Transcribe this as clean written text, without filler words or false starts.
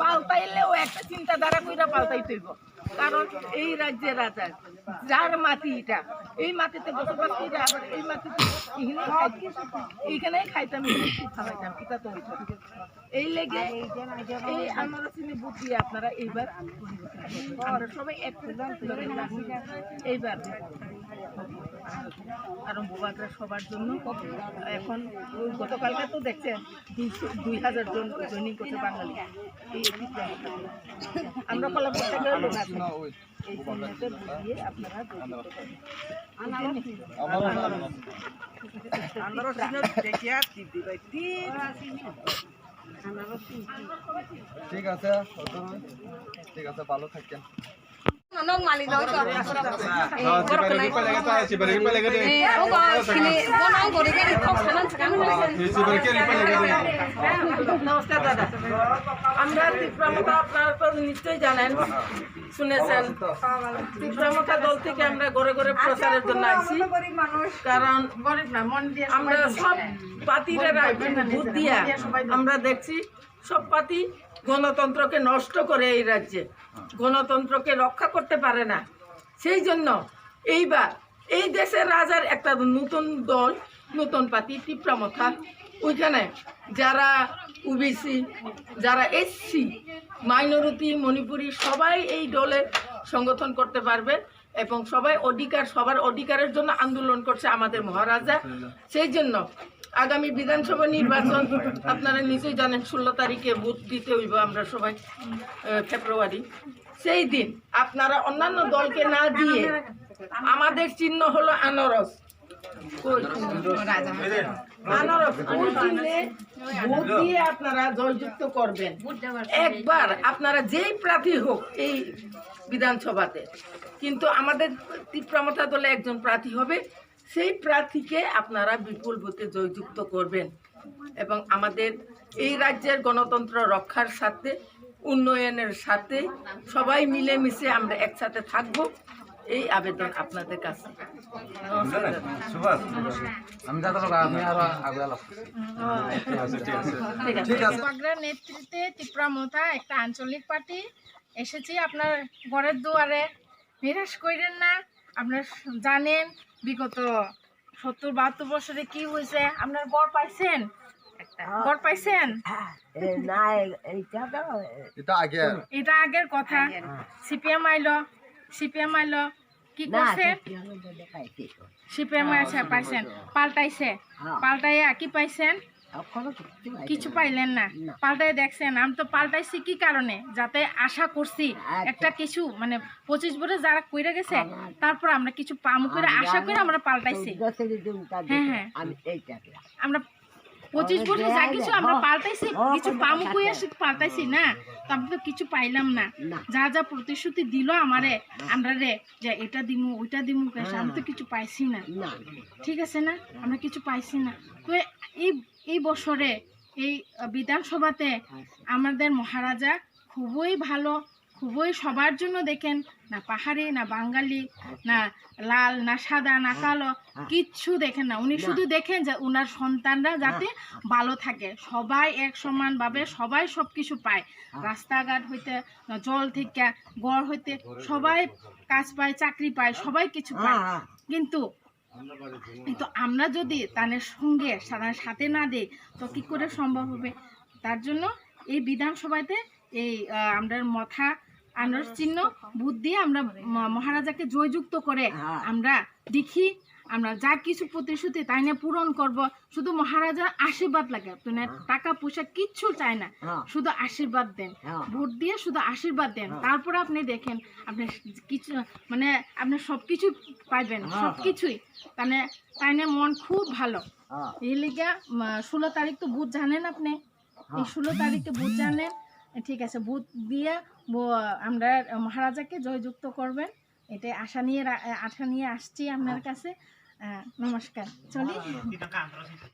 পাল্টাইলেও একটা চিন্তাধারা কইরা পাল্টাইতে হইব। কারণ এই রাজ্যের রাজা যার মাটি এটা, এই মাটিতে বসবাস করে আবার এই মাটিতে এইখানেই খাইতাম, খাওয়াইতাম, এটা তো হইতো। এই লেগে এই আমার চিনি বুদ্ধি আপনারা এইবার আমরা সবাই একটু এইবার কারণ বোবাকরা সবার জন্য এখন গতকালকে তো দেখছেন 2000 জন জয়েনিং করছে বাঙালি। আমরা কলাপুর থেকে লোক আছি, এই সিনেমাতে বুঝিয়ে আপনারা ঠিক আছে, ঠিক আছে, ভালো থাকেন। Nong mali dong kok. নমস্কার দাদা, আমরা ত্রিপুরা মথা আপনারা তো নিশ্চয়ই জানেন, শুনেছেন। ত্রিপুরা মথা দল থেকে আমরা ঘরে ঘরে প্রচারের জন্য আসছি। কারণ আমরা সব পার্টিরা ভোট দিয়া আমরা দেখছি সব পার্টি গণতন্ত্রকে নষ্ট করে এই রাজ্যে, গণতন্ত্রকে রক্ষা করতে পারে না। সেই জন্য এইবার এই দেশের রাজার একটা নতুন দল, নতুন পার্টি ত্রিপুরা মথা, ওইখানে যারা ওবিসি, যারা এসসি, মাইনরিটি, মণিপুরি সবাই এই দলে সংগঠন করতে পারবে এবং সবাই অধিকার, সবার অধিকারের জন্য আন্দোলন করছে আমাদের মহারাজা। সেই জন্য আগামী বিধানসভা নির্বাচন আপনারা নিশ্চয়ই জানেন 16 তারিখে ভোট দিতে হইব আমরা সবাই, ফেব্রুয়ারি। সেই দিন আপনারা অন্যান্য দলকে না দিয়ে, আমাদের চিহ্ন হলো আনারস, আনারস ভোট দিয়ে আপনারা জয়যুক্ত করবেন। একবার আপনারা যেই প্রার্থী হোক এই বিধানসভাতে, কিন্তু আমাদের ত্রিপুরা মথা দলে একজন প্রার্থী হবে, সেই প্রার্থীকে আপনারা বিপুল ভোটে জয়যুক্ত করবেন এবং আমাদের এই রাজ্যের গণতন্ত্র রক্ষার সাথে, উন্নয়নের সাথে সবাই মিলেমিশে আমরা একসাথে থাকব, এই আবেদন আপনাদের কাছে। নেতৃত্বে ত্রিপুরা মথা একটা আঞ্চলিক পার্টি এসেছি আপনার ঘরের দুয়ারে। নিরাশ করেন না, আপনারা জানেন বিগত 70-72 বছরে কি হয়েছে। আপনার গড় পাইছেন, গড় পাইছেন, এটা আগের কথা। সিপিএম আইলো কি করছে, সিপিএম আছে পাইছেন, পাল্টাইছে, পাল্টাইয়া কি পাইছেন, কিছু পাইলেন না। পাল্টাই দেখছেন, আমি তো পাল্টাইছি কি কারণে, যাতে আশা করছি একটা কিছু মানে 25 বছর যারা কইরা গেছে তারপর আমরা কিছু পামু করে আশা করে আমরা পাল্টাইছি। হ্যাঁ হ্যাঁ, আমরা 25 বছর যা কিছু আমরা পাল্টাইছি, কিছু পামু কইয়া পাল্টাইছি না, তবে তো কিছু পাইলাম না। যা যা প্রতিশ্রুতি দিল আমারে, আমরা রে যে এটা দিমু ওইটা দিমু, আমি তো কিছু পাইছি না। ঠিক আছে না, আমরা কিছু পাইছি না। তো এই বছরে এই বিধানসভাতে আমাদের মহারাজা খুবই ভালো, খুবই সবার জন্য দেখেন, না পাহাড়ি না বাঙালি না লাল না সাদা না কালো, কিচ্ছু দেখেন না। উনি শুধু দেখেন যে ওনার সন্তানরা যাতে ভালো থাকে, সবাই এক সমানভাবে সবাই সব কিছু পায়, রাস্তাঘাট হইতে, জল থেকে, গড় হইতে সবাই কাজ পায়, চাকরি পায়, সবাই কিছু পায়। কিন্তু আমরা যদি তাদের সঙ্গে সাথে না দিই তো কি করে সম্ভব হবে? তার জন্য এই বিধানসভাতে এই আমরা মথা আনারস চিহ্ন ভোট দিয়ে আমরা মহারাজাকে জয়যুক্ত করে আমরা দেখি আমরা যা কিছু প্রতিশ্রুতি তাই নিয়ে পূরণ করব। শুধু মহারাজার আশীর্বাদ লাগে, আপনার টাকা পয়সা কিচ্ছু চায় না, শুধু আশীর্বাদ দেন, ভোট দিয়ে শুধু আশীর্বাদ দেন। তারপরে আপনি দেখেন আপনি কিছু মানে আপনি সব কিছু পাইবেন, সব কিছুই। মানে তাই নিয়ে মন খুব ভালো। এই লিগে 16 তারিখ তো ভোট জানেন আপনি, এই 16 তারিখে ভোট জানেন, ঠিক আছে। ভোট দিয়ে আমরা মহারাজাকে জয়যুক্ত করবেন, এটাই আশা নিয়ে আসছি আপনার কাছে। নমস্কার, চলি।